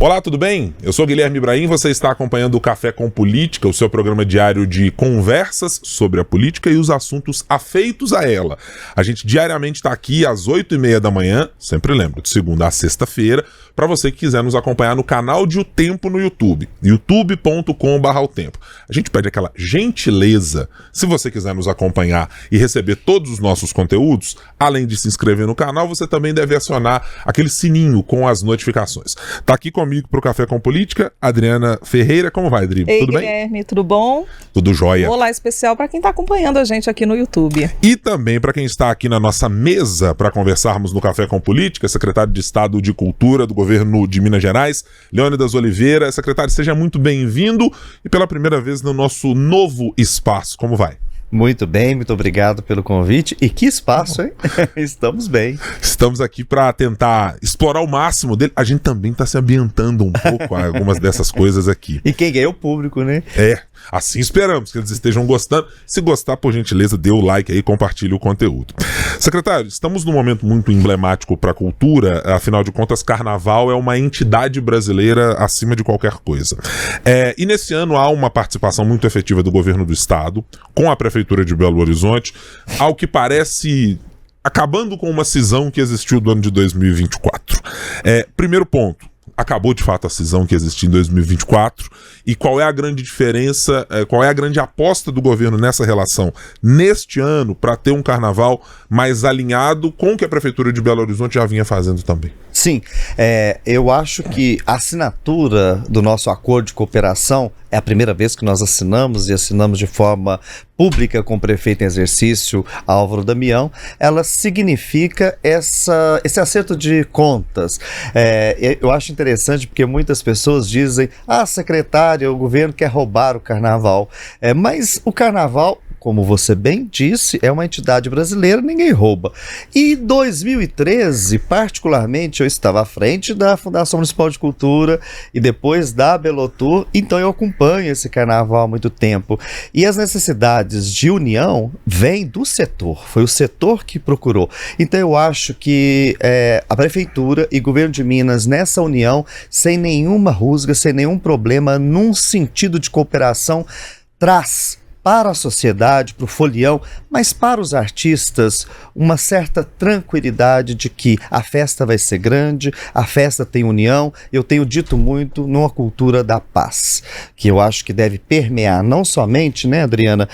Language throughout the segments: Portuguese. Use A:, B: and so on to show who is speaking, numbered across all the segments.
A: Olá, tudo bem? Eu sou Guilherme Ibrahim, você está acompanhando o Café com Política, o seu programa diário de conversas sobre a política e os assuntos afeitos a ela. A gente diariamente está aqui às 8h30 da manhã, sempre lembro, de segunda a sexta-feira, para você que quiser nos acompanhar no canal de O Tempo no YouTube, youtube.com/otempo. A gente pede aquela gentileza, se você quiser nos acompanhar e receber todos os nossos conteúdos, além de se inscrever no canal, você também deve acionar aquele sininho com as notificações. Tá aqui comigo pro Café com Política, Adriana Ferreira. Como vai, Adri?
B: Ei,
A: tudo bem?
B: Guilherme, tudo bom?
A: Tudo jóia.
B: Olá especial para quem tá acompanhando a gente aqui no YouTube.
A: E também para quem está aqui na nossa mesa para conversarmos no Café com Política, secretário de Estado de Cultura do governo de Minas Gerais, Leônidas Oliveira. Secretário, seja muito bem-vindo e pela primeira vez no nosso novo espaço. Como vai?
C: Muito bem, muito obrigado pelo convite. E que espaço, hein? Estamos bem.
A: Estamos aqui para tentar explorar o máximo dele. A gente também está se ambientando um pouco a algumas dessas coisas aqui.
C: E quem ganha é o público, né?
A: Assim esperamos que eles estejam gostando. Se gostar, por gentileza, dê o like aí e compartilhe o conteúdo. Secretário, estamos num momento muito emblemático para a cultura. Afinal de contas, Carnaval é uma entidade brasileira acima de qualquer coisa. E nesse ano há uma participação muito efetiva do governo do estado, com a Prefeitura de Belo Horizonte, ao que parece acabando com uma cisão que existiu do ano de 2024. Primeiro ponto. Acabou de fato a cisão que existia em 2024 e qual é a grande diferença, qual é a grande aposta do governo nessa relação neste ano para ter um carnaval mais alinhado com o que a Prefeitura de Belo Horizonte já vinha fazendo também?
C: Sim, eu acho que a assinatura do nosso acordo de cooperação é a primeira vez que nós assinamos e assinamos de forma pública com o prefeito em exercício, Álvaro Damião. Ela significa esse acerto de contas. Eu acho interessante porque muitas pessoas dizem: secretário, o governo quer roubar o carnaval. Mas o carnaval, como você bem disse, é uma entidade brasileira, ninguém rouba. E em 2013, particularmente, eu estava à frente da Fundação Municipal de Cultura e depois da Belotur, então eu acompanho esse carnaval há muito tempo. E as necessidades de união vêm do setor, foi o setor que procurou. Então eu acho que a Prefeitura e o Governo de Minas, nessa união, sem nenhuma rusga, sem nenhum problema, num sentido de cooperação, traz para a sociedade, para o folião, mas para os artistas, uma certa tranquilidade de que a festa vai ser grande, a festa tem união. Eu tenho dito muito numa cultura da paz, que eu acho que deve permear não somente, né, Adriana,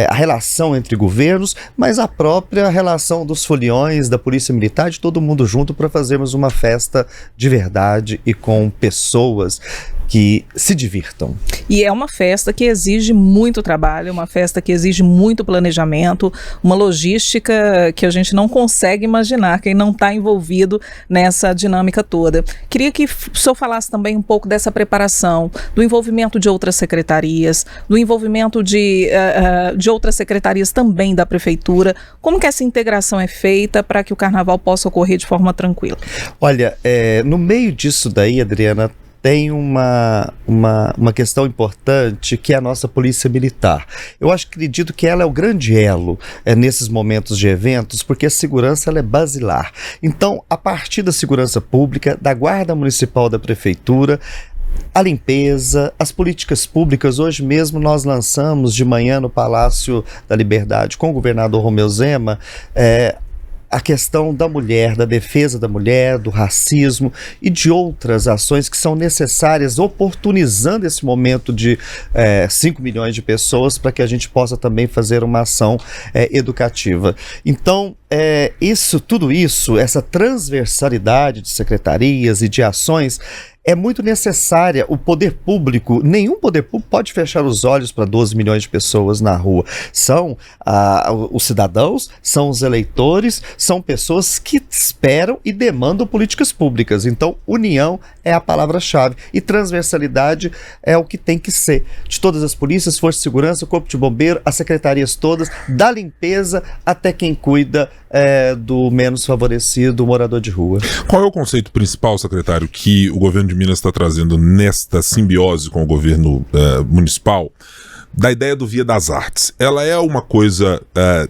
C: a relação entre governos, mas a própria relação dos foliões, da Polícia Militar, de todo mundo junto para fazermos uma festa de verdade e com pessoas que se divirtam.
B: E é uma festa que exige muito trabalho, uma festa que exige muito planejamento, uma logística que a gente não consegue imaginar, quem não está envolvido nessa dinâmica toda. Queria que o senhor falasse também um pouco dessa preparação, do envolvimento de outras secretarias, do envolvimento de outras secretarias também da Prefeitura. Como que essa integração é feita para que o Carnaval possa ocorrer de forma tranquila?
C: Olha, no meio disso daí, Adriana, tem uma questão importante que é a nossa Polícia Militar. Eu acredito que ela é o grande elo nesses momentos de eventos, porque a segurança ela é basilar. Então, a partir da segurança pública, da Guarda Municipal da Prefeitura, a limpeza, as políticas públicas. Hoje mesmo nós lançamos de manhã no Palácio da Liberdade com o governador Romeu Zema a questão da mulher, da defesa da mulher, do racismo e de outras ações que são necessárias, oportunizando esse momento de 5 milhões de pessoas para que a gente possa também fazer uma ação educativa. Então, tudo isso, essa transversalidade de secretarias e de ações é muito necessária. O poder público, nenhum poder público pode fechar os olhos para 12 milhões de pessoas na rua. São os cidadãos, são os eleitores, são pessoas que esperam e demandam políticas públicas. Então, união é a palavra-chave e transversalidade é o que tem que ser. De todas as polícias, força de segurança, corpo de bombeiro, as secretarias todas, da limpeza até quem cuida do menos favorecido, o morador de rua.
A: Qual é o conceito principal, secretário, que o governo de Minas está trazendo nesta simbiose com o governo municipal, da ideia do Via das Artes. Ela é uma coisa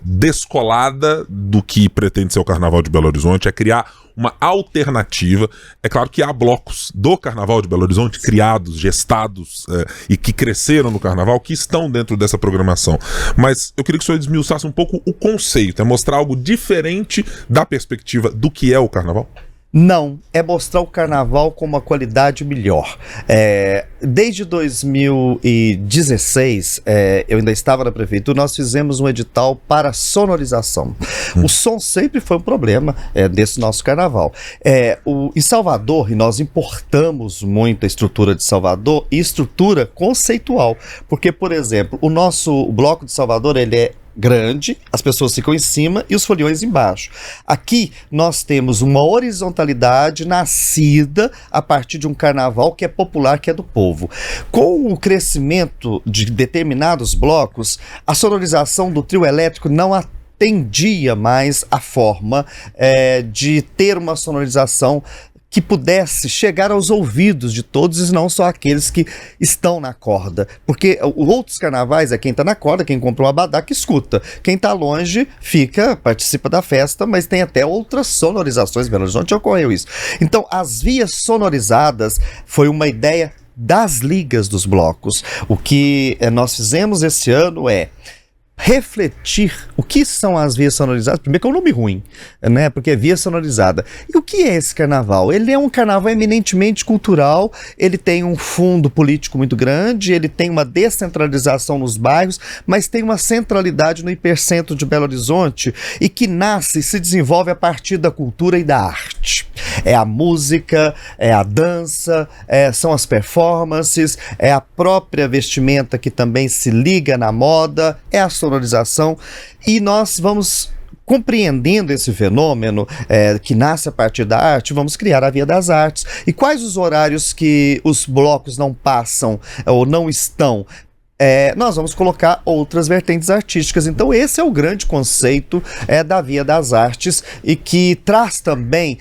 A: descolada do que pretende ser o Carnaval de Belo Horizonte, é criar uma alternativa. É claro que há blocos do Carnaval de Belo Horizonte criados, gestados e que cresceram no Carnaval, que estão dentro dessa programação. Mas eu queria que o senhor desmiuçasse um pouco o conceito, é mostrar algo diferente da perspectiva do que é o Carnaval?
C: Não, é mostrar o Carnaval com uma qualidade melhor. Desde 2016, eu ainda estava na prefeitura, nós fizemos um edital para sonorização. O som sempre foi um problema desse nosso Carnaval. Em Salvador, e nós importamos muito a estrutura de Salvador, e estrutura conceitual. Porque, por exemplo, o bloco de Salvador, ele é grande, as pessoas ficam em cima e os foliões embaixo. Aqui nós temos uma horizontalidade nascida a partir de um carnaval que é popular, que é do povo. Com o crescimento de determinados blocos, a sonorização do trio elétrico não atendia mais a forma de ter uma sonorização que pudesse chegar aos ouvidos de todos e não só aqueles que estão na corda. Porque outros carnavais é quem está na corda, quem comprou um abadá que escuta. Quem está longe participa da festa, mas tem até outras sonorizações. Belo Horizonte ocorreu isso. Então, as vias sonorizadas foi uma ideia das ligas dos blocos. O que nós fizemos esse ano é refletir o que são as vias sonorizadas. Primeiro que é um nome ruim, né? Porque é via sonorizada. E o que é esse carnaval? Ele é um carnaval eminentemente cultural, ele tem um fundo político muito grande, ele tem uma descentralização nos bairros, mas tem uma centralidade no hipercentro de Belo Horizonte e que nasce e se desenvolve a partir da cultura e da arte. É a música, é a dança, são as performances, é a própria vestimenta que também se liga na moda, é a sonorização, e nós vamos compreendendo esse fenômeno que nasce a partir da arte, vamos criar a Via das Artes. E quais os horários que os blocos não passam ou não estão? Nós vamos colocar outras vertentes artísticas. Então esse é o grande conceito da Via das Artes, e que traz também,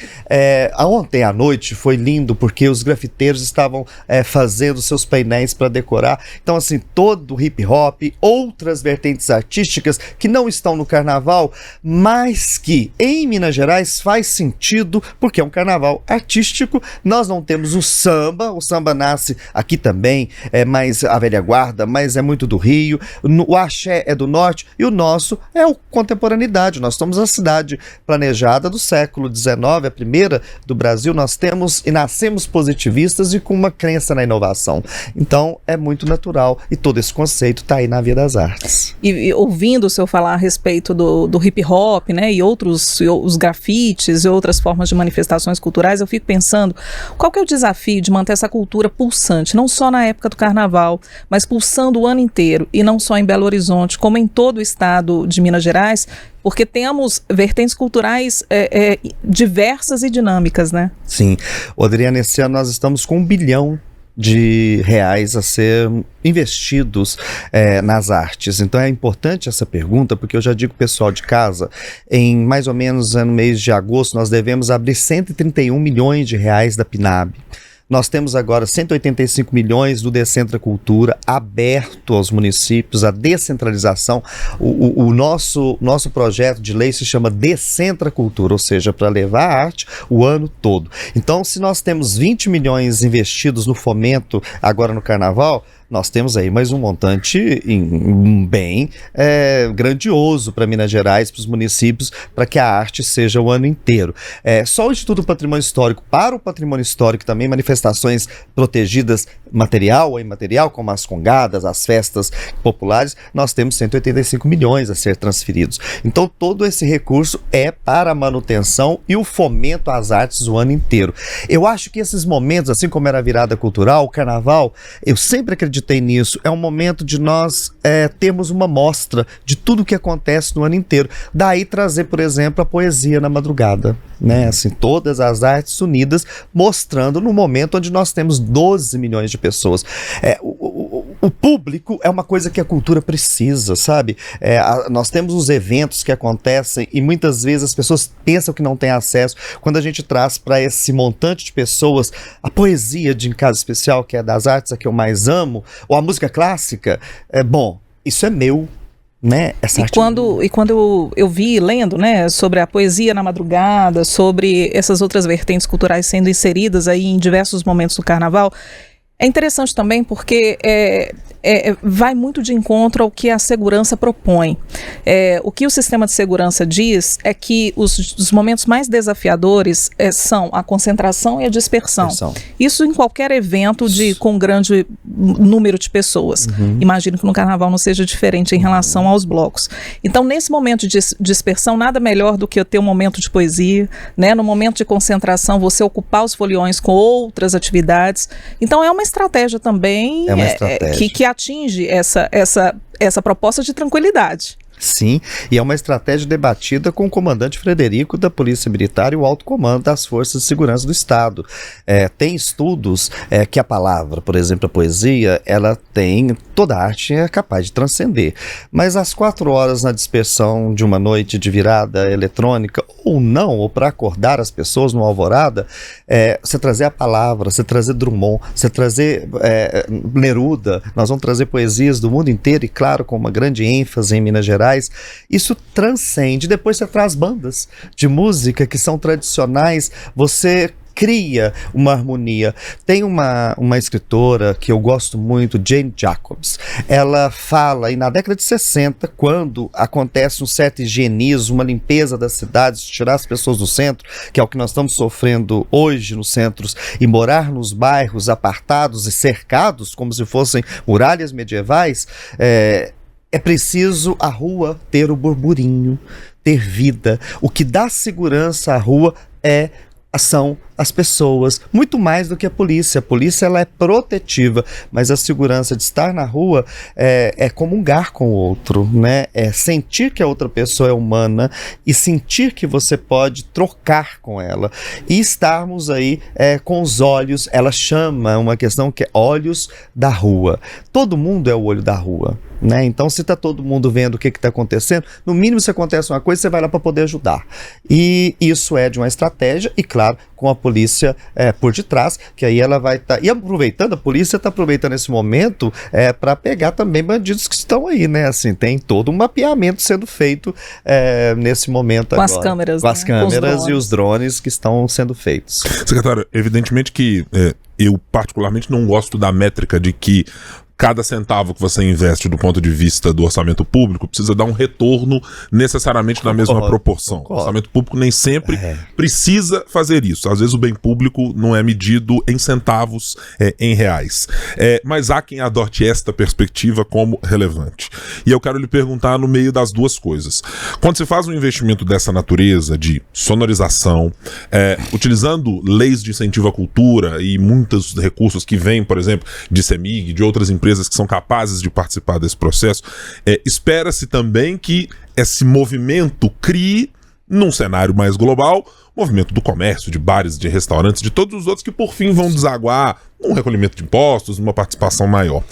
C: ontem à noite foi lindo porque os grafiteiros estavam fazendo seus painéis para decorar. Então assim, todo o hip hop, outras vertentes artísticas que não estão no carnaval, mas que em Minas Gerais faz sentido porque é um carnaval artístico. Nós não temos o samba nasce aqui também, mais a velha guarda, mas é muito do Rio, o axé é do norte, e o nosso é a contemporaneidade. Nós somos a cidade planejada do século XIX, a primeira do Brasil. Nós temos e nascemos positivistas e com uma crença na inovação. Então é muito natural, e todo esse conceito está aí na Via das Artes.
B: E ouvindo o senhor falar a respeito do hip hop, né, e os grafites e outras formas de manifestações culturais, eu fico pensando, qual que é o desafio de manter essa cultura pulsante, não só na época do carnaval, mas pulsando o ano inteiro, e não só em Belo Horizonte, como em todo o estado de Minas Gerais, porque temos vertentes culturais diversas e dinâmicas, né?
C: Sim. Adriana, esse ano nós estamos com R$1 bilhão a ser investidos nas artes. Então é importante essa pergunta, porque eu já digo pessoal de casa, em mais ou menos no mês de agosto nós devemos abrir R$131 milhões da PNAB. Nós temos agora 185 milhões do Decentra Cultura aberto aos municípios, a descentralização. O nosso projeto de lei se chama Decentra Cultura, ou seja, para levar a arte o ano todo. Então, se nós temos 20 milhões investidos no fomento agora no Carnaval, nós temos aí mais um montante bem grandioso para Minas Gerais, para os municípios, para que a arte seja o ano inteiro. Só o Instituto do Patrimônio Histórico, para o patrimônio histórico também, manifestações protegidas material ou imaterial, como as congadas, as festas populares, nós temos 185 milhões a ser transferidos. Então todo esse recurso é para a manutenção e o fomento às artes o ano inteiro. Eu acho que esses momentos, assim como era a virada cultural, o carnaval, eu sempre acreditei nisso, é um momento de nós termos uma mostra de tudo o que acontece no ano inteiro. Daí trazer, por exemplo, a poesia na madrugada, né? Assim, todas as artes unidas, mostrando no momento onde nós temos 12 milhões de pessoas. o público é uma coisa que a cultura precisa, sabe? Nós temos os eventos que acontecem e muitas vezes as pessoas pensam que não têm acesso. Quando a gente traz para esse montante de pessoas a poesia de Em Casa Especial, que é das artes a que eu mais amo, ou a música clássica, bom, isso é meu. Né?
B: Quando eu vi lendo, né, sobre a poesia na madrugada, sobre essas outras vertentes culturais sendo inseridas aí em diversos momentos do carnaval, é interessante também porque vai muito de encontro ao que a segurança propõe. O que o sistema de segurança diz é que os momentos mais desafiadores são a concentração e a dispersão. Isso em qualquer evento com grande número de pessoas. Imagino que no carnaval não seja diferente em relação aos blocos. Então, nesse momento de dispersão, nada melhor do que eu ter um momento de poesia, né? No momento de concentração, você ocupar os foliões com outras atividades. Então, é uma estratégia também que atinge essa proposta de tranquilidade.
C: Sim, e é uma estratégia debatida com o comandante Frederico da Polícia Militar e o alto comando das Forças de Segurança do Estado. Tem estudos que a palavra, por exemplo, a poesia, ela tem, toda arte é capaz de transcender, mas às 4 horas na dispersão de uma noite de virada eletrônica, ou não, ou para acordar as pessoas no alvorada, você trazer a palavra, você trazer Drummond, você trazer Neruda, nós vamos trazer poesias do mundo inteiro e claro, com uma grande ênfase em Minas Gerais. Isso transcende. Depois você traz bandas de música que são tradicionais, você cria uma harmonia. Tem uma escritora que eu gosto muito, Jane Jacobs. Ela fala, e na década de 60, quando acontece um certo higienismo, uma limpeza das cidades, tirar as pessoas do centro, que é o que nós estamos sofrendo hoje nos centros, e morar nos bairros apartados e cercados, como se fossem muralhas medievais, é preciso a rua ter o burburinho, ter vida. O que dá segurança à rua são as pessoas, muito mais do que a polícia. A polícia ela é protetiva, mas a segurança de estar na rua é comungar com o outro, né? É sentir que a outra pessoa é humana e sentir que você pode trocar com ela. E estarmos aí com os olhos, ela chama uma questão que é olhos da rua. Todo mundo é o olho da rua, né? Então, se está todo mundo vendo o que está acontecendo, no mínimo se acontece uma coisa, você vai lá para poder ajudar. E isso é de uma estratégia, e claro, com a polícia por detrás, que aí ela vai estar... E aproveitando, a polícia está aproveitando esse momento para pegar também bandidos que estão aí, né? Assim, tem todo um mapeamento sendo feito nesse momento
B: com
C: agora.
B: As câmeras,
C: com as câmeras
B: com
C: e os drones que estão sendo feitos.
A: Secretário, evidentemente que eu particularmente não gosto da métrica de que cada centavo que você investe do ponto de vista do orçamento público precisa dar um retorno necessariamente na mesma proporção. O orçamento público nem sempre precisa fazer isso. Às vezes o bem público não é medido em centavos, em reais. Mas há quem adote esta perspectiva como relevante. E eu quero lhe perguntar no meio das duas coisas. Quando se faz um investimento dessa natureza, de sonorização, utilizando leis de incentivo à cultura e muitos recursos que vêm, por exemplo, de CEMIG, de outras empresas que são capazes de participar desse processo, espera-se também que esse movimento crie, num cenário mais global, movimento do comércio, de bares, de restaurantes, de todos os outros que por fim vão desaguar num recolhimento de impostos, numa participação maior.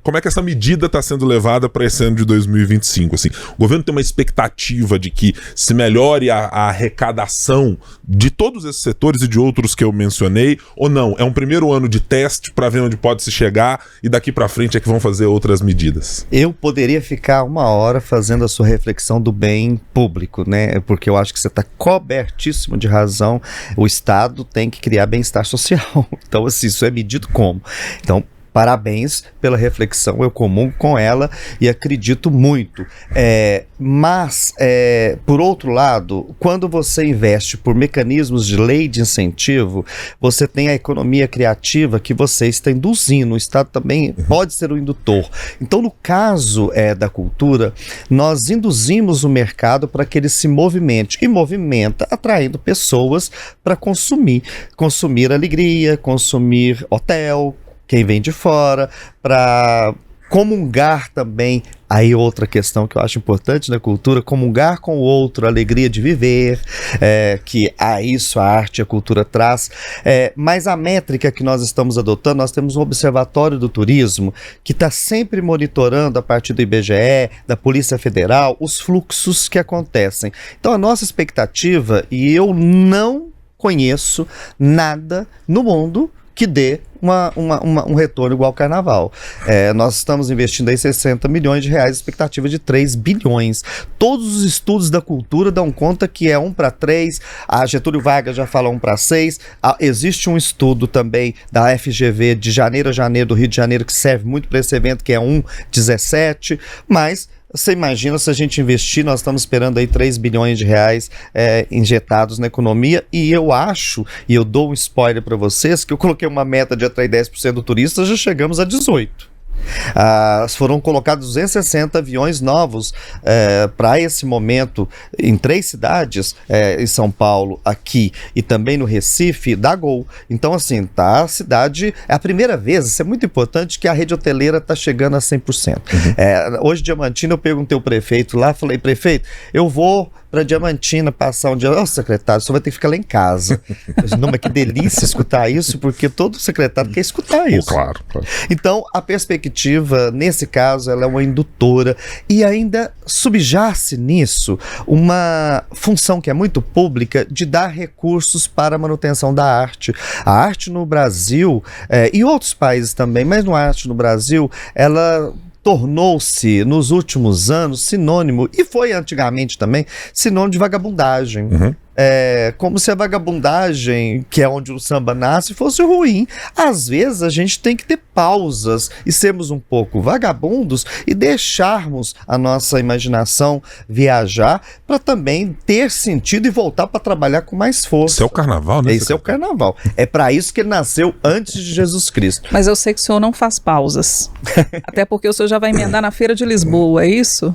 A: Como é que essa medida está sendo levada para esse ano de 2025? Assim, o governo tem uma expectativa de que se melhore a arrecadação de todos esses setores e de outros que eu mencionei, ou não? É um primeiro ano de teste para ver onde pode se chegar e daqui para frente é que vão fazer outras medidas?
C: Eu poderia ficar 1 hora fazendo a sua reflexão do bem público, né? Porque eu acho que você está cobertíssimo de razão. O Estado tem que criar bem-estar social. Então, assim, isso é medido como? Então, parabéns pela reflexão, eu comungo com ela e acredito muito. Mas, por outro lado, quando você investe por mecanismos de lei de incentivo, você tem a economia criativa que você está induzindo. O Estado também pode ser o indutor. Então, no caso da cultura, nós induzimos o mercado para que ele se movimente. E movimenta atraindo pessoas para consumir alegria, consumir hotel, quem vem de fora, para comungar também, aí outra questão que eu acho importante na cultura, comungar com o outro, a alegria de viver, que a isso a arte e a cultura traz, mas a métrica que nós estamos adotando, nós temos um observatório do turismo que está sempre monitorando a partir do IBGE, da Polícia Federal, os fluxos que acontecem. Então a nossa expectativa, e eu não conheço nada no mundo que dê um retorno igual ao carnaval. Nós estamos investindo aí 60 milhões de reais, expectativa de 3 bilhões. Todos os estudos da cultura dão conta que é 1 para 3, a Getúlio Vargas já fala 1 para 6, existe um estudo também da FGV de janeiro a janeiro do Rio de Janeiro que serve muito para esse evento, que é 1,17, mas você imagina se a gente investir, nós estamos esperando aí 3 bilhões de reais injetados na economia, e eu acho, e eu dou um spoiler para vocês, que eu coloquei uma meta de atrair 10% do turista, já chegamos a 18%. Foram colocados 260 aviões novos para esse momento em 3 cidades, em São Paulo, aqui e também no Recife, da Gol. Então assim, tá, a cidade, é a primeira vez, isso é muito importante, que a rede hoteleira está chegando a 100%. Hoje, Diamantina, eu perguntei ao prefeito lá, falei, prefeito, eu vou para Diamantina passar um dia. Ô, secretário, você vai ter que ficar lá em casa. Eu disse, não, mas que delícia escutar isso, porque todo secretário quer escutar isso.
A: Claro.
C: Então, a perspectiva, nesse caso, ela é uma indutora, e ainda subjaz-se nisso uma função que é muito pública de dar recursos para a manutenção da arte. A arte no Brasil, e outros países também, mas a arte no Brasil, ela tornou-se, nos últimos anos, sinônimo, e foi antigamente também, sinônimo de vagabundagem. Como se a vagabundagem, que é onde o samba nasce, fosse ruim. Às vezes a gente tem que ter pausas e sermos um pouco vagabundos e deixarmos a nossa imaginação viajar para também ter sentido e voltar para trabalhar com mais força.
A: Isso é o carnaval, né?
C: Esse é o carnaval. É para isso que ele nasceu antes de Jesus Cristo.
B: Mas eu sei que o senhor não faz pausas. Até porque o senhor já vai emendar na Feira de Lisboa, é isso?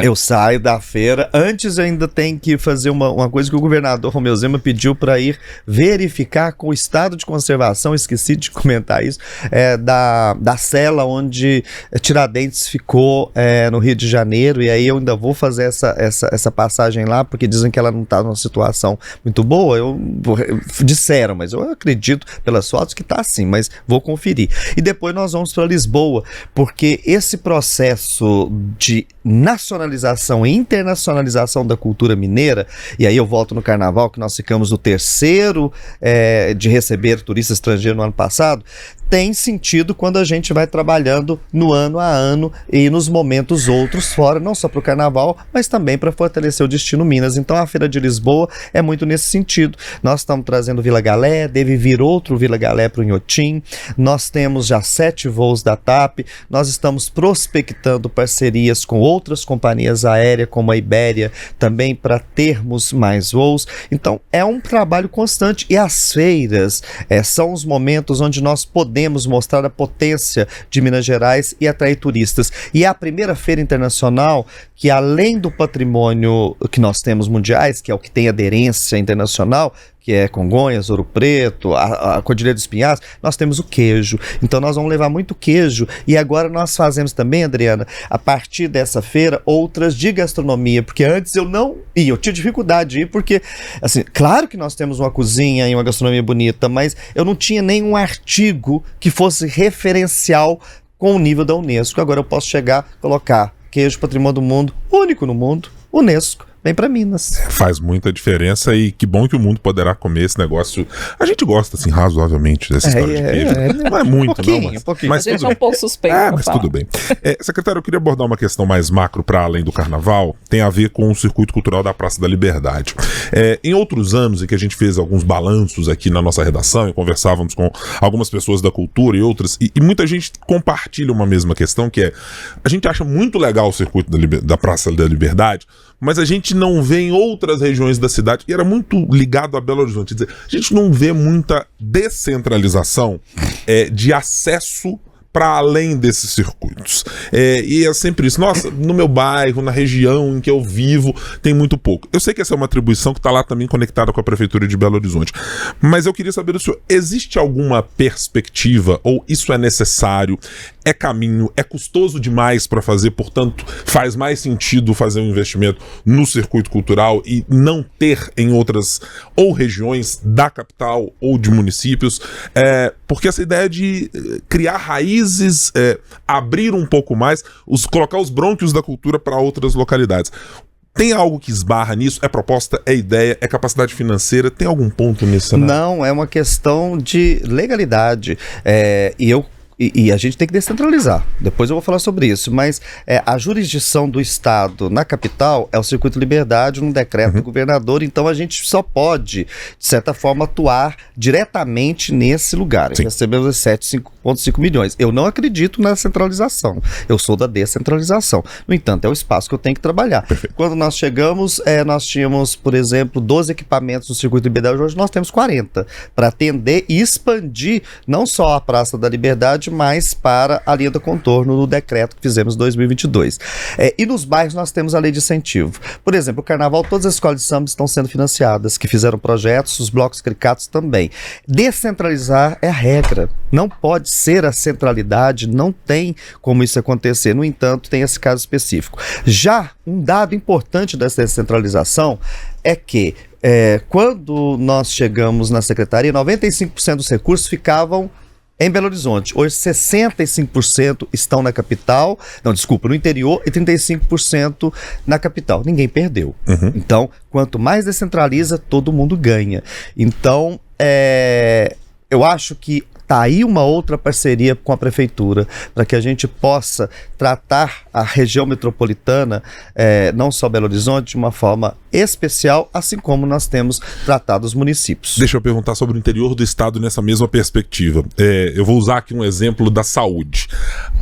C: Eu saio da feira, antes eu ainda tenho que fazer uma coisa que o governador Romeu Zema pediu para ir verificar com o estado de conservação, esqueci de comentar isso, da cela onde Tiradentes ficou no Rio de Janeiro, e aí eu ainda vou fazer essa passagem lá, porque dizem que ela não está numa situação muito boa, disseram, mas eu acredito pelas fotos que está assim, mas vou conferir. E depois nós vamos para Lisboa, porque esse processo de nacionalização e internacionalização da cultura mineira, e aí eu volto no carnaval, que nós ficamos no terceiro de receber turista estrangeiro no ano passado, tem sentido quando a gente vai trabalhando no ano a ano e nos momentos outros fora, não só para o carnaval, mas também para fortalecer o destino Minas. Então a Feira de Lisboa é muito nesse sentido. Nós estamos trazendo Vila Galé, deve vir outro Vila Galé para o Inhotim, nós temos já 7 voos da TAP, nós estamos prospectando parcerias com outras companhias aéreas, como a Ibéria, também para termos mais voos. Então é um trabalho constante, e as feiras são os momentos onde nós podemos mostrar a potência de Minas Gerais e atrair turistas. E é a primeira feira internacional que, além do patrimônio que nós temos mundiais, que é o que tem aderência internacional, que é Congonhas, Ouro Preto, a Cordilheira dos Pinhais, nós temos o queijo. Então nós vamos levar muito queijo, e agora nós fazemos também, Adriana, a partir dessa feira, outras de gastronomia, porque antes eu não ia, eu tinha dificuldade de ir, porque, assim, claro que nós temos uma cozinha e uma gastronomia bonita, mas eu não tinha nenhum artigo que fosse referencial com o nível da Unesco. Agora eu posso chegar, colocar queijo patrimônio do mundo, único no mundo, Unesco. Vem pra Minas.
A: Faz muita diferença, e que bom que o mundo poderá comer esse negócio. A gente gosta, assim, razoavelmente dessa história de queijo. Não é muito, mas
B: a gente é um pouco suspeito.
A: Mas tudo bem. Secretário, eu queria abordar uma questão mais macro para além do carnaval, tem a ver com o circuito cultural da Praça da Liberdade. Em outros anos em que a gente fez alguns balanços aqui na nossa redação e conversávamos com algumas pessoas da cultura e outras, e muita gente compartilha uma mesma questão, que é, a gente acha muito legal o circuito da Praça da Liberdade, mas a gente não vê em outras regiões da cidade, e era muito ligado a Belo Horizonte, dizer, a gente não vê muita descentralização de acesso para além desses circuitos. E é sempre isso. Nossa, no meu bairro, na região em que eu vivo, tem muito pouco. Eu sei que essa é uma atribuição que está lá também conectada com a Prefeitura de Belo Horizonte. Mas eu queria saber do senhor, existe alguma perspectiva, ou isso é necessário, é caminho, é custoso demais para fazer, portanto, faz mais sentido fazer um investimento no circuito cultural e não ter em outras ou regiões da capital ou de municípios? Porque essa ideia de criar raízes, abrir um pouco mais, colocar os brônquios da cultura para outras localidades. Tem algo que esbarra nisso? É proposta, é ideia, é capacidade financeira? Tem algum ponto nesse cenário?
C: Não, é uma questão de legalidade. E a gente tem que descentralizar. Depois eu vou falar sobre isso. Mas a jurisdição do Estado na capital é o Circuito Liberdade, um decreto do governador. Então a gente só pode, de certa forma, atuar diretamente nesse lugar. Recebemos 7,5 milhões. Eu não acredito na centralização. Eu sou da descentralização. No entanto, é o espaço que eu tenho que trabalhar. Perfeito. Quando nós chegamos, nós tínhamos, por exemplo, 12 equipamentos no Circuito Liberdade. Hoje nós temos 40 para atender e expandir não só a Praça da Liberdade, mais para a linha do contorno do decreto que fizemos em 2022. E nos bairros nós temos a lei de incentivo. Por exemplo, o Carnaval, todas as escolas de samba estão sendo financiadas, que fizeram projetos, os blocos caricatos também. Descentralizar é a regra. Não pode ser a centralidade, não tem como isso acontecer. No entanto, tem esse caso específico. Já um dado importante dessa descentralização é que quando nós chegamos na secretaria, 95% dos recursos ficavam em Belo Horizonte. Hoje 65% estão na capital, no interior, e 35% na capital. Ninguém perdeu. Então, quanto mais descentraliza, todo mundo ganha. Então, eu acho que está aí uma outra parceria com a Prefeitura, para que a gente possa tratar a região metropolitana, não só Belo Horizonte, de uma forma especial, assim como nós temos tratado os municípios.
A: Deixa eu perguntar sobre o interior do estado nessa mesma perspectiva. Eu vou usar aqui um exemplo da saúde.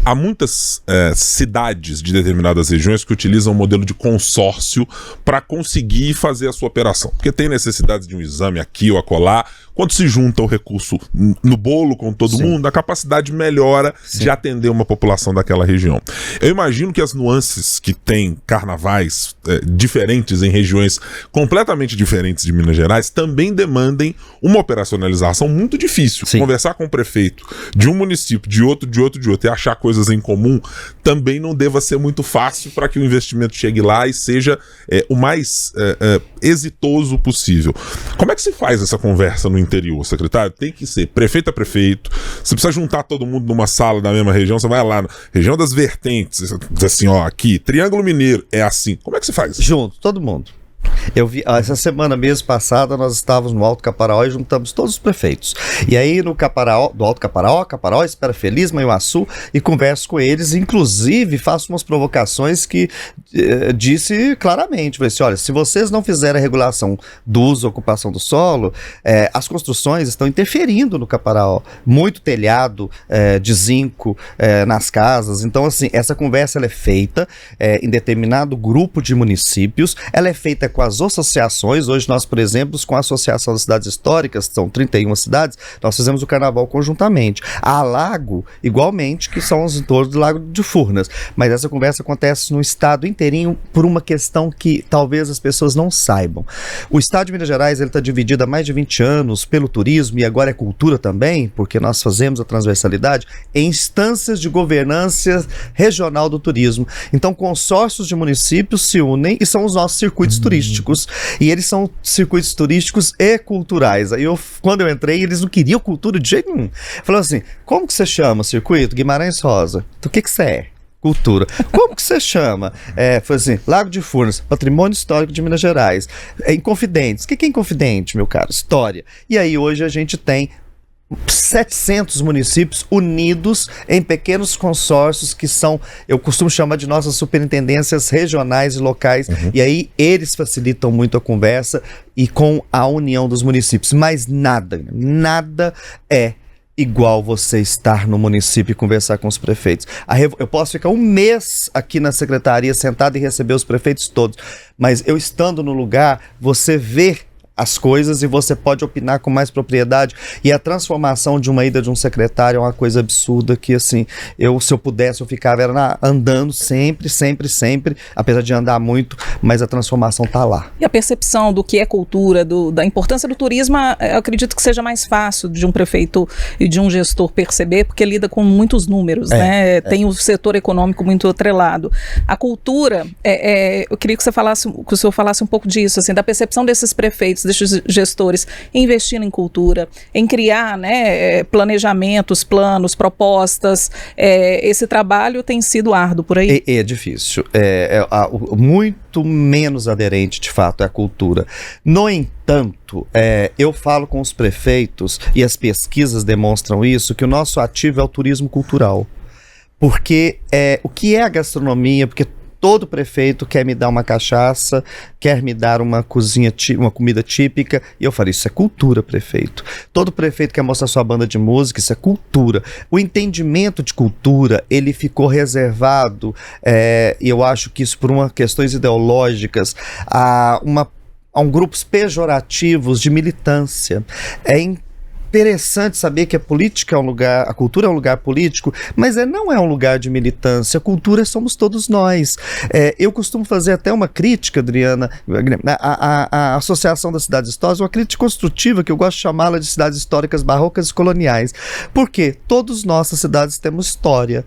A: Há muitas cidades de determinadas regiões que utilizam um modelo de consórcio para conseguir fazer a sua operação, porque tem necessidade de um exame aqui ou acolá. Quando se junta o recurso no bolo com todo mundo, a capacidade melhora de atender uma população daquela região. Eu imagino que as nuances que tem carnavais diferentes em regiões completamente diferentes de Minas Gerais também demandem uma operacionalização muito difícil. Conversar com o prefeito de um município, de outro e achar coisas em comum também não deva ser muito fácil para que o investimento chegue lá e seja o mais exitoso possível. Como é que se faz essa conversa no interior, secretário? Tem que ser prefeito a prefeito. Você precisa juntar todo mundo numa sala da mesma região. Você vai lá na região das vertentes, diz assim, ó, aqui, Triângulo Mineiro, é assim. Como é que se faz?
C: Junto, todo mundo. Eu vi, essa semana mesmo passada, nós estávamos no Alto Caparaó e juntamos todos os prefeitos. E aí no Caparaó, do Alto Caparaó, Espera Feliz, Manhuaçu, e converso com eles, inclusive faço umas provocações que disse claramente, falei assim, olha, se vocês não fizerem a regulação do uso e ocupação do solo, as construções estão interferindo no Caparaó. Muito telhado de zinco nas casas. Então, assim, essa conversa ela é feita em determinado grupo de municípios, ela é feita com as associações. Hoje nós, por exemplo, com a Associação das Cidades Históricas, são 31 cidades, nós fizemos o carnaval conjuntamente. A Lago, igualmente, que são os entornos do Lago de Furnas. Mas essa conversa acontece no estado inteirinho por uma questão que talvez as pessoas não saibam. O estado de Minas Gerais está dividido há mais de 20 anos pelo turismo, e agora é cultura também, porque nós fazemos a transversalidade, em instâncias de governança regional do turismo. Então, consórcios de municípios se unem e são os nossos circuitos turísticos, e eles são circuitos turísticos e culturais. Aí quando eu entrei, eles não queriam cultura de jeito nenhum. Falaram assim, como que você chama circuito? Guimarães Rosa. Então o que você é? Cultura. Como que você chama? Foi assim, Lago de Furnas, Patrimônio Histórico de Minas Gerais. Inconfidentes. O que é Inconfidente, meu caro? História. E aí hoje a gente tem 700 municípios unidos em pequenos consórcios que são, eu costumo chamar de nossas superintendências regionais e locais, e aí eles facilitam muito a conversa e com a união dos municípios, mas nada é igual você estar no município e conversar com os prefeitos. Eu posso ficar um mês aqui na secretaria sentado e receber os prefeitos todos, mas eu estando no lugar, você vê as coisas e você pode opinar com mais propriedade, e a transformação de uma ida de um secretário é uma coisa absurda que, assim, se eu pudesse, eu ficava andando sempre, apesar de andar muito, mas a transformação tá lá.
B: E a percepção do que é cultura, da importância do turismo, eu acredito que seja mais fácil de um prefeito e de um gestor perceber, porque lida com muitos números, né? Tem o setor econômico muito atrelado. A cultura, eu queria que o senhor falasse um pouco disso, assim, da percepção desses prefeitos, desses gestores, em investir em cultura, em criar, né, planejamentos, planos, propostas. Esse trabalho tem sido árduo por aí?
C: É difícil. Muito menos aderente, de fato, é a cultura. No entanto, eu falo com os prefeitos, e as pesquisas demonstram isso, que o nosso ativo é o turismo cultural. Porque o que é a gastronomia? Porque todo prefeito quer me dar uma cachaça, quer me dar uma comida típica, e eu falo, isso é cultura, prefeito. Todo prefeito quer mostrar sua banda de música, isso é cultura. O entendimento de cultura, ele ficou reservado, e eu acho que isso por questões ideológicas, a grupos pejorativos de militância. Interessante saber que a cultura é um lugar político, mas não é um lugar de militância. A cultura somos todos nós. Eu costumo fazer até uma crítica, Adriana, a Associação das Cidades Históricas, uma crítica construtiva, que eu gosto de chamá-la de cidades históricas barrocas e coloniais. Porque todas nossas cidades temos história.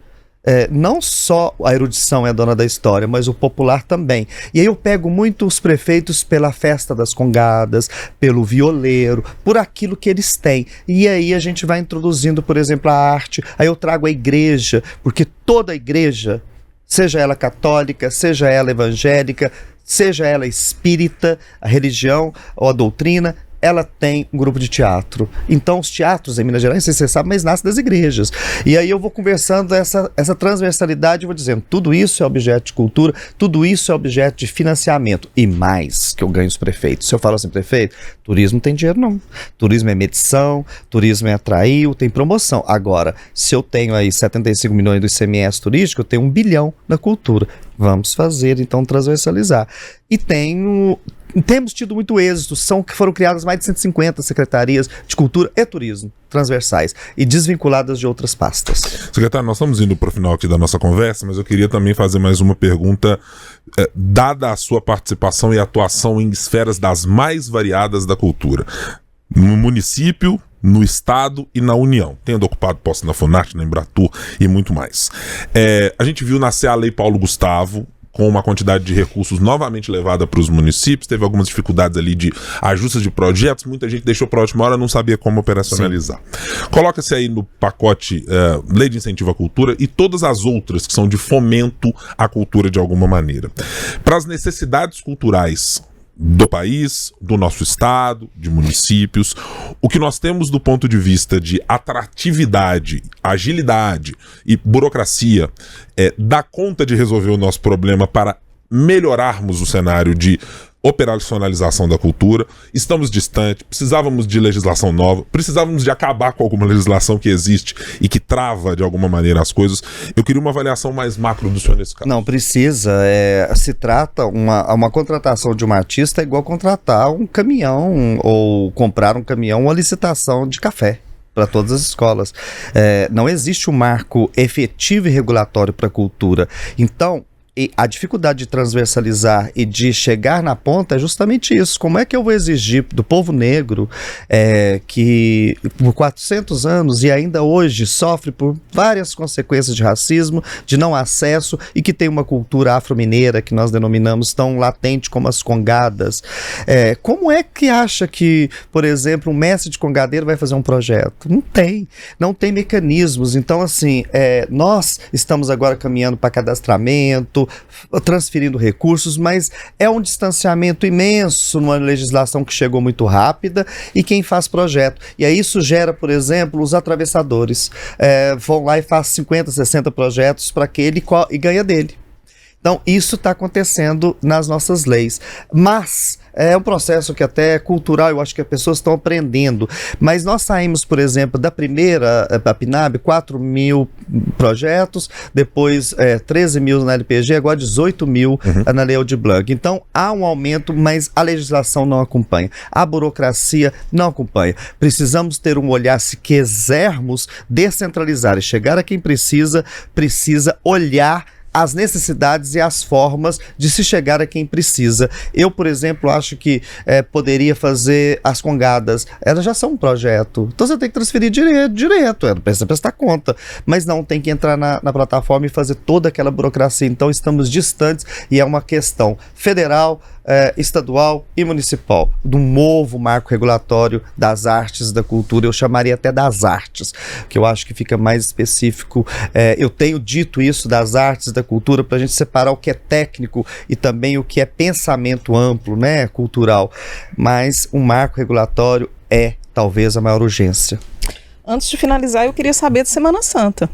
C: Não só a erudição é a dona da história, mas o popular também. E aí eu pego muito os prefeitos pela festa das congadas, pelo violeiro, por aquilo que eles têm. E aí a gente vai introduzindo, por exemplo, a arte. Aí eu trago a igreja, porque toda a igreja, seja ela católica, seja ela evangélica, seja ela espírita, a religião ou a doutrina, ela tem um grupo de teatro. Então os teatros em Minas Gerais, não sei se você sabe, mas nascem das igrejas. E aí eu vou conversando essa transversalidade, eu vou dizendo, tudo isso é objeto de cultura, tudo isso é objeto de financiamento. E mais que eu ganho os prefeitos. Se eu falo assim, prefeito, turismo não tem dinheiro não. Turismo é medição, turismo é atrair, tem promoção. Agora, se eu tenho aí 75 milhões do ICMS turístico, eu tenho 1 bilhão na cultura. Vamos fazer, então, transversalizar. E temos tido muito êxito, foram criadas mais de 150 secretarias de cultura e turismo transversais e desvinculadas de outras pastas.
A: Secretário, nós estamos indo para o final aqui da nossa conversa, mas eu queria também fazer mais uma pergunta, dada a sua participação e atuação em esferas das mais variadas da cultura, no município, no Estado e na União, tendo ocupado posto na FUNARTE, na Embratur e muito mais. A gente viu nascer a Lei Paulo Gustavo, com uma quantidade de recursos novamente levada para os municípios, teve algumas dificuldades ali de ajustes de projetos, muita gente deixou para a última hora, não sabia como operacionalizar. Coloca-se aí no pacote Lei de Incentivo à Cultura e todas as outras que são de fomento à cultura de alguma maneira. Para as necessidades culturais do país, do nosso estado, de municípios, o que nós temos do ponto de vista de atratividade, agilidade e burocracia dá conta de resolver o nosso problema para melhorarmos o cenário de operacionalização da cultura. Estamos distantes, precisávamos de legislação nova, precisávamos de acabar com alguma legislação que existe e que trava de alguma maneira as coisas. Eu queria uma avaliação mais macro do senhor nesse caso.
C: Não, precisa. Se trata, uma contratação de um artista é igual contratar um caminhão ou comprar um caminhão, uma licitação de café para todas as escolas. Não existe um marco efetivo e regulatório para a cultura. Então, e a dificuldade de transversalizar e de chegar na ponta é justamente isso. Como é que eu vou exigir do povo negro que por 400 anos e ainda hoje sofre por várias consequências de racismo, de não acesso e que tem uma cultura afro-mineira que nós denominamos tão latente como as congadas. Como é que acha que, por exemplo, um mestre de congadeiro vai fazer um projeto? Não tem mecanismos. Então, assim, nós estamos agora caminhando para cadastramento, transferindo recursos, mas é um distanciamento imenso numa legislação que chegou muito rápida e quem faz projeto. E aí isso gera, por exemplo, os atravessadores. Vão lá e fazem 50, 60 projetos para aquele e ganha dele. Então, isso está acontecendo nas nossas leis. Mas é um processo que até é cultural, eu acho que as pessoas estão aprendendo. Mas nós saímos, por exemplo, da primeira, a PNAB, 4 mil projetos, depois 13 mil na LPG, agora 18 mil na Lei Aldir Blanc. Então, há um aumento, mas a legislação não acompanha. A burocracia não acompanha. Precisamos ter um olhar, se quisermos descentralizar e chegar a quem precisa olhar as necessidades e as formas de se chegar a quem precisa. Eu, por exemplo, acho que poderia fazer as congadas. Elas já são um projeto. Então você tem que transferir direto. Não precisa prestar conta. Mas não, tem que entrar na plataforma e fazer toda aquela burocracia. Então estamos distantes e é uma questão federal, estadual e municipal, do novo marco regulatório das artes e da cultura. Eu chamaria até das artes, que eu acho que fica mais específico. Eu tenho dito isso das artes e da cultura para a gente separar o que é técnico e também o que é pensamento amplo, né, cultural. Mas um marco regulatório é talvez a maior urgência.
B: Antes de finalizar, eu queria saber de Semana Santa.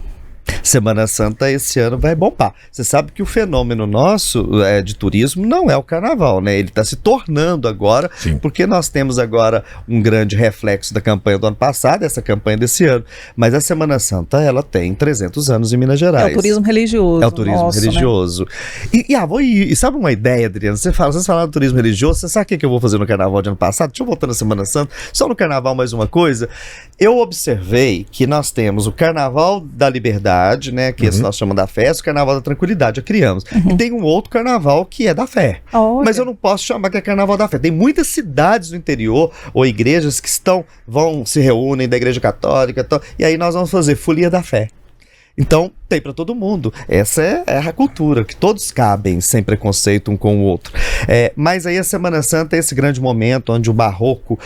C: Semana Santa esse ano vai bombar. Você sabe que o fenômeno nosso de turismo não é o carnaval, né? Ele está se tornando agora,
A: sim,
C: porque nós temos agora um grande reflexo da campanha do ano passado, essa campanha desse ano. Mas a Semana Santa, ela tem 300 anos em Minas Gerais.
B: É o turismo religioso.
C: É o turismo religioso. Né? E sabe uma ideia, Adriana? Vocês falaram do turismo religioso, você sabe o que eu vou fazer no carnaval de ano passado? Deixa eu voltar na Semana Santa. Só no carnaval mais uma coisa. Eu observei que nós temos o Carnaval da Liberdade, né, que esse nós chamamos da festa, o Carnaval da Tranquilidade, já criamos. E tem um outro carnaval que é da fé. Mas eu não posso chamar que é Carnaval da Fé. Tem muitas cidades do interior ou igrejas que se reúnem da Igreja Católica, e aí nós vamos fazer Folia da Fé. Então, tem para todo mundo. Essa é a cultura, que todos cabem sem preconceito um com o outro. Mas aí a Semana Santa é esse grande momento onde o barroco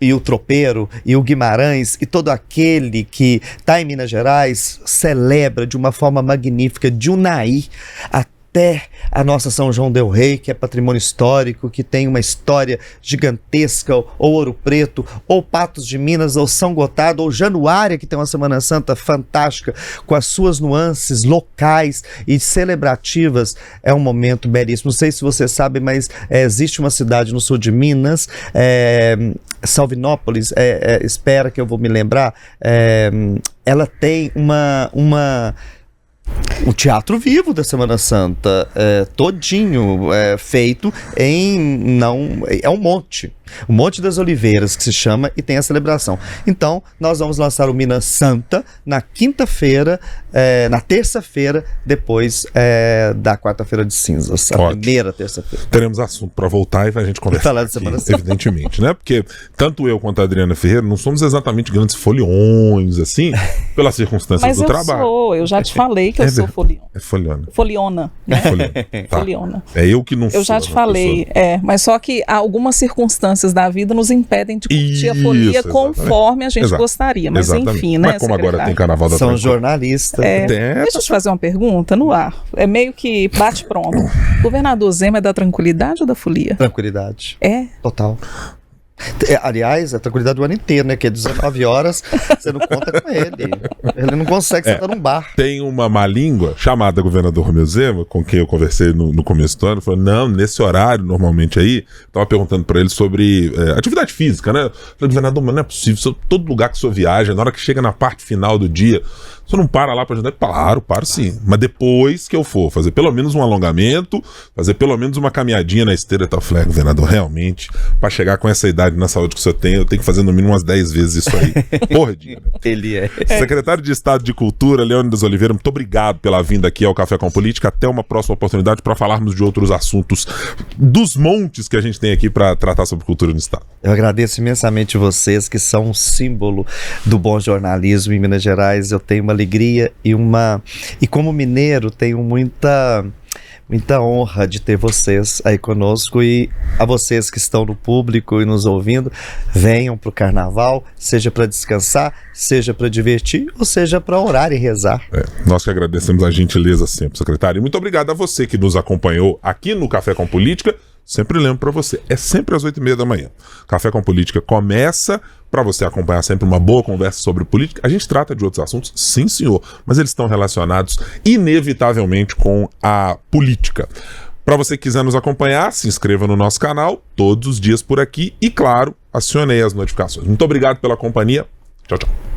C: e o tropeiro, e o Guimarães, e todo aquele que está em Minas Gerais, celebra de uma forma magnífica, de Unai até a nossa São João del Rei, que é patrimônio histórico, que tem uma história gigantesca, ou Ouro Preto, ou Patos de Minas, ou São Gotardo, ou Januária, que tem uma Semana Santa fantástica, com as suas nuances locais e celebrativas. É um momento belíssimo. Não sei se você sabe, mas existe uma cidade no sul de Minas, Salvinópolis, espera que eu vou me lembrar, ela tem um teatro vivo da Semana Santa, todinho feito é um monte das Oliveiras que se chama, e tem a celebração. Então nós vamos lançar o Minas Santa na quinta-feira, na terça-feira, depois da quarta-feira de cinzas, a primeira terça-feira.
A: Teremos assunto para voltar e a gente conversar
C: falar de Semana Santa,
A: evidentemente, né? Porque tanto eu quanto a Adriana Ferreira não somos exatamente grandes foliões, assim, pelas circunstâncias do trabalho.
B: Eu já te falei que eu sou foliona.
A: É foliona.
B: Foliona, né?
A: Tá.
B: Foliona.
A: É eu que não sou.
B: Eu já te falei, mas só que algumas circunstâncias da vida nos impedem de curtir a folia conforme a gente gostaria. Mas enfim, né?
A: Mas como agora tem Carnaval da
C: São jornalistas.
B: Deixa eu te fazer uma pergunta no ar. É meio que bate pronto. Governador Zema é da tranquilidade ou da folia?
C: Tranquilidade. Total. Aliás, a tranquilidade do ano inteiro, né? Que é 19 horas, você não conta com ele. Ele não consegue sentar num bar.
A: Tem uma má língua chamada governador Romeu Zema, com quem eu conversei no começo do ano, falou, não, nesse horário, normalmente aí, tava perguntando pra ele sobre atividade física, né? Falei, governador, mas não é possível, todo lugar que o senhor viaja, na hora que chega na parte final do dia, o senhor não para lá pra ajudar? Claro, paro sim. Mas depois que eu for fazer pelo menos um alongamento, fazer pelo menos uma caminhadinha na esteira, eu falei, governador, realmente, pra chegar com essa idade na saúde que o senhor tem, eu tenho que fazer no mínimo umas 10 vezes isso aí. Porra, Dina.
C: Ele é.
A: Secretário de Estado de Cultura, Leônidas Oliveira, muito obrigado pela vinda aqui ao Café com Política. Até uma próxima oportunidade para falarmos de outros assuntos dos montes que a gente tem aqui para tratar sobre cultura no Estado.
C: Eu agradeço imensamente vocês, que são um símbolo do bom jornalismo em Minas Gerais. Eu tenho uma alegria e como mineiro tenho muita honra de ter vocês aí conosco, e a vocês que estão no público e nos ouvindo, venham para o Carnaval, seja para descansar, seja para divertir, ou seja para orar e rezar.
A: Nós que agradecemos a gentileza sempre, secretário. E muito obrigado a você que nos acompanhou aqui no Café com Política. sempre lembro para você, é sempre às 8h30 da manhã. Café com Política começa para você acompanhar sempre uma boa conversa sobre política. A gente trata de outros assuntos, sim senhor, mas eles estão relacionados inevitavelmente com a política. Para você que quiser nos acompanhar, se inscreva no nosso canal, todos os dias por aqui e, claro, acione aí as notificações. Muito obrigado pela companhia. Tchau, tchau.